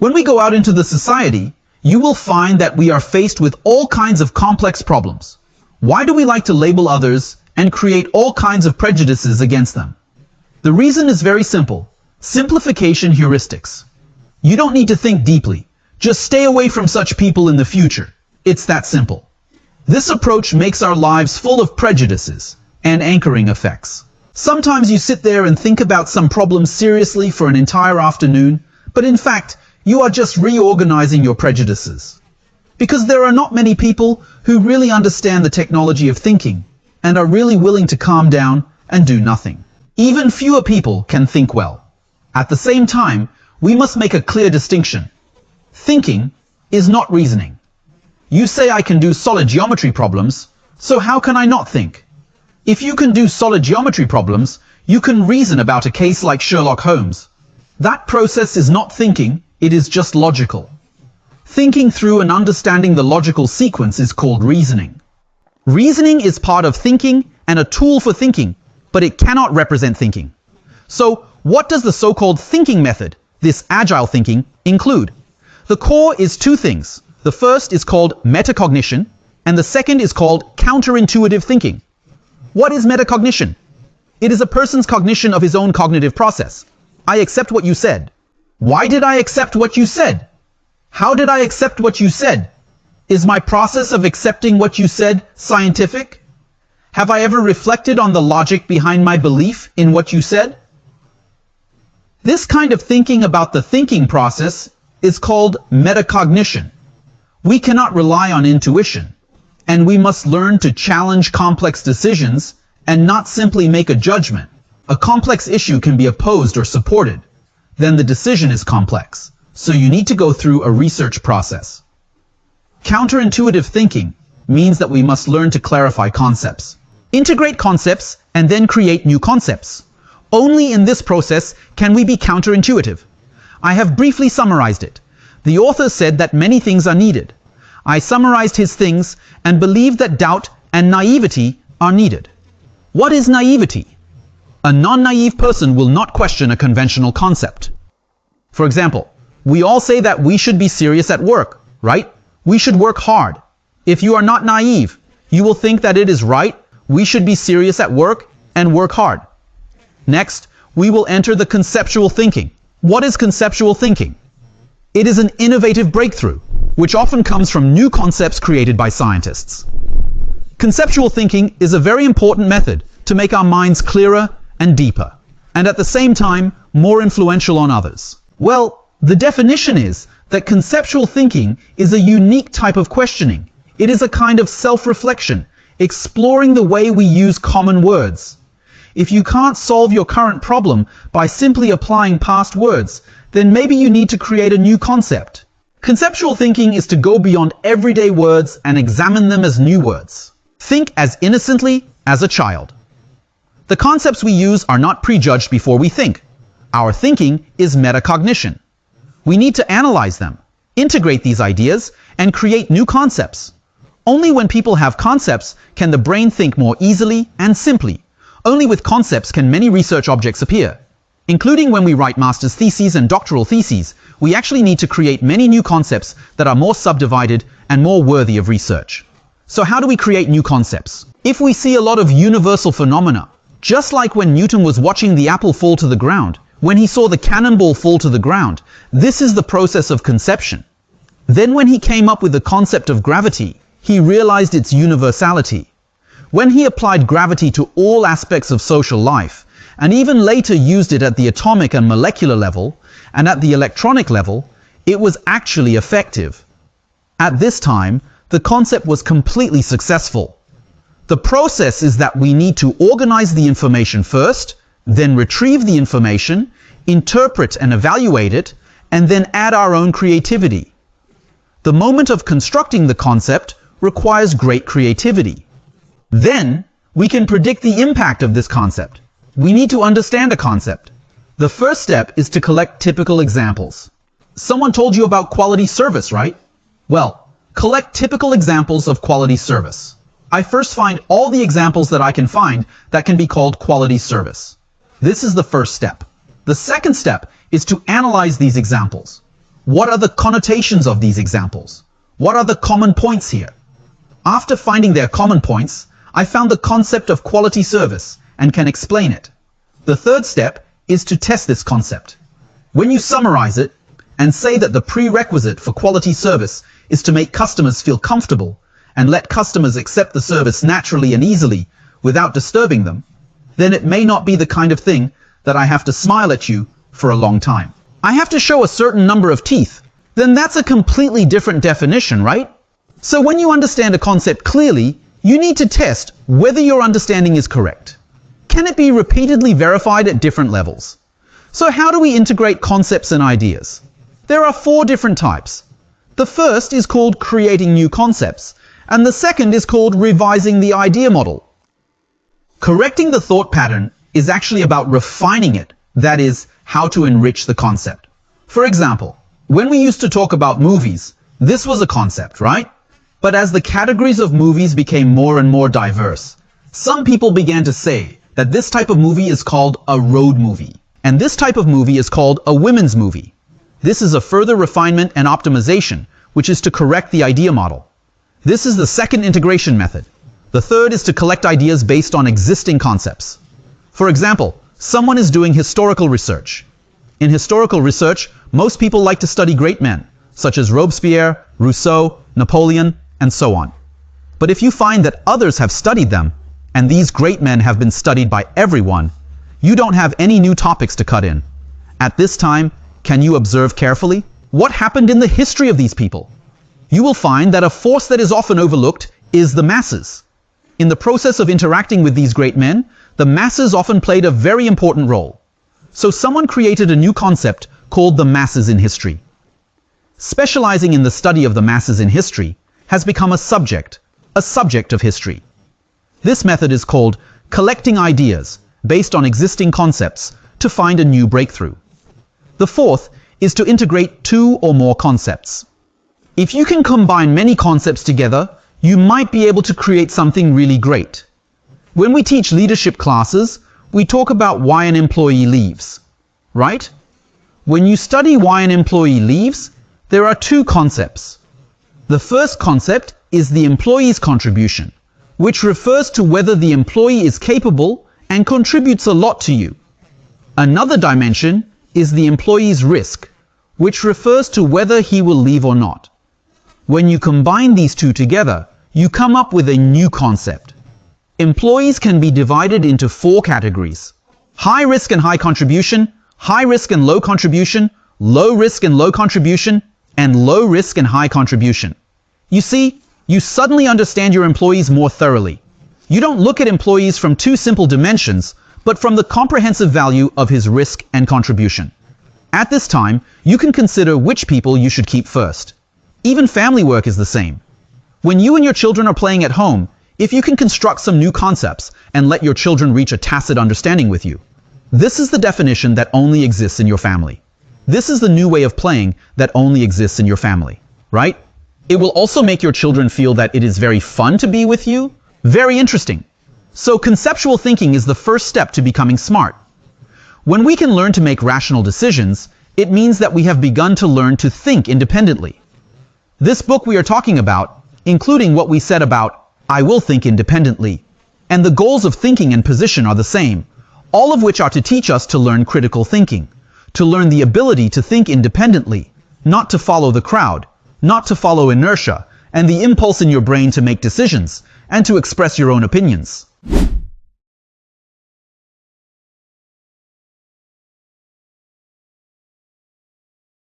When we go out into the society, you will find that we are faced with all kinds of complex problems. Why do we like to label others and create all kinds of prejudices against them? The reason is very simple. Simplification heuristics. You don't need to think deeply. Just stay away from such people in the future. It's that simple. This approach makes our lives full of prejudices and anchoring effects. Sometimes you sit there and think about some problem seriously for an entire afternoon, but in fact, you are just reorganizing your prejudices. Because there are not many people who really understand the technology of thinking and are really willing to calm down and do nothing. Even fewer people can think well. At the same time, we must make a clear distinction. Thinking is not reasoning. You say I can do solid geometry problems, so how can I not think? If you can do solid geometry problems, you can reason about a case like Sherlock Holmes. That process is not thinking, it is just logical. Thinking through and understanding the logical sequence is called reasoning. Reasoning is part of thinking and a tool for thinking, but it cannot represent thinking. So, what does the so-called thinking method, this agile thinking, include? The core is two things. The first is called metacognition, and the second is called counterintuitive thinking. What is metacognition? It is a person's cognition of his own cognitive process. I accept what you said. Why did I accept what you said? How did I accept what you said? Is my process of accepting what you said scientific? Have I ever reflected on the logic behind my belief in what you said? This kind of thinking about the thinking process is called metacognition. We cannot rely on intuition, and we must learn to challenge complex decisions and not simply make a judgment. A complex issue can be opposed or supported. Then the decision is complex, so you need to go through a research process. Counterintuitive thinking means that we must learn to clarify concepts, integrate concepts, and then create new concepts. Only in this process can we be counterintuitive. I have briefly summarized it. The author said that many things are needed. I summarized his things and believe that doubt and naivety are needed. What is naivety? A non-naive person will not question a conventional concept. For example, we all say that we should be serious at work, right? We should work hard. If you are not naive, you will think that it is right, we should be serious at work and work hard. Next, we will enter the conceptual thinking. What is conceptual thinking? It is an innovative breakthrough, which often comes from new concepts created by scientists. Conceptual thinking is a very important method to make our minds clearer and deeper, and at the same time, more influential on others. Well, the definition is that conceptual thinking is a unique type of questioning. It is a kind of self-reflection, exploring the way we use common words. If you can't solve your current problem by simply applying past words, then maybe you need to create a new concept. Conceptual thinking is to go beyond everyday words and examine them as new words. Think as innocently as a child. The concepts we use are not prejudged before we think. Our thinking is metacognition. We need to analyze them, integrate these ideas, and create new concepts. Only when people have concepts can the brain think more easily and simply. Only with concepts can many research objects appear. Including when we write master's theses and doctoral theses, we actually need to create many new concepts that are more subdivided and more worthy of research. So how do we create new concepts? If we see a lot of universal phenomena, just like when Newton was watching the apple fall to the ground, when he saw the cannonball fall to the ground, this is the process of conception. Then when he came up with the concept of gravity, he realized its universality. When he applied gravity to all aspects of social life, and even later used it at the atomic and molecular level, and at the electronic level, it was actually effective. At this time, the concept was completely successful. The process is that we need to organize the information first, then retrieve the information, interpret and evaluate it, and then add our own creativity. The moment of constructing the concept requires great creativity. Then, we can predict the impact of this concept. We need to understand a concept. The first step is to collect typical examples. Someone told you about quality service, right? Well, collect typical examples of quality service. I first find all the examples that I can find that can be called quality service. This is the first step. The second step is to analyze these examples. What are the connotations of these examples? What are the common points here? After finding their common points, I found the concept of quality service and can explain it. The third step is to test this concept. When you summarize it and say that the prerequisite for quality service is to make customers feel comfortable and let customers accept the service naturally and easily without disturbing them, then it may not be the kind of thing that I have to smile at you for a long time. I have to show a certain number of teeth. Then that's a completely different definition, right? So when you understand a concept clearly, you need to test whether your understanding is correct. Can it be repeatedly verified at different levels? So how do we integrate concepts and ideas? There are 4 different types. The first is called creating new concepts, and the second is called revising the idea model. Correcting the thought pattern is actually about refining it, that is, how to enrich the concept. For example, when we used to talk about movies, this was a concept, right? But as the categories of movies became more and more diverse, some people began to say that this type of movie is called a road movie, and this type of movie is called a women's movie. This is a further refinement and optimization, which is to correct the idea model. This is the second integration method. The third is to collect ideas based on existing concepts. For example, someone is doing historical research. In historical research, most people like to study great men, such as Robespierre, Rousseau, Napoleon, and so on. But if you find that others have studied them, and these great men have been studied by everyone, you don't have any new topics to cut in. At this time, can you observe carefully? What happened in the history of these people? You will find that a force that is often overlooked is the masses. In the process of interacting with these great men, the masses often played a very important role. So someone created a new concept called the masses in history. Specializing in the study of the masses in history has become a subject of history. This method is called collecting ideas based on existing concepts to find a new breakthrough. The fourth is to integrate 2 or more concepts. If you can combine many concepts together, you might be able to create something really great. When we teach leadership classes, we talk about why an employee leaves, right? When you study why an employee leaves, there are 2 concepts. The first concept is the employee's contribution, which refers to whether the employee is capable and contributes a lot to you. Another dimension is the employee's risk, which refers to whether he will leave or not. When you combine these 2 together, you come up with a new concept. Employees can be divided into 4 categories: high risk and high contribution, high risk and low contribution, low risk and low contribution, and low risk and high contribution. You see, you suddenly understand your employees more thoroughly. You don't look at employees from 2 simple dimensions, but from the comprehensive value of his risk and contribution. At this time, you can consider which people you should keep first. Even family work is the same. When you and your children are playing at home, if you can construct some new concepts and let your children reach a tacit understanding with you, this is the definition that only exists in your family. This is the new way of playing that only exists in your family, right? It will also make your children feel that it is very fun to be with you. Very interesting. So conceptual thinking is the first step to becoming smart. When we can learn to make rational decisions, it means that we have begun to learn to think independently. This book we are talking about, including what we said about I will think independently, and the goals of thinking and position are the same, all of which are to teach us to learn critical thinking, to learn the ability to think independently, not to follow the crowd, not to follow inertia, and the impulse in your brain to make decisions, and to express your own opinions.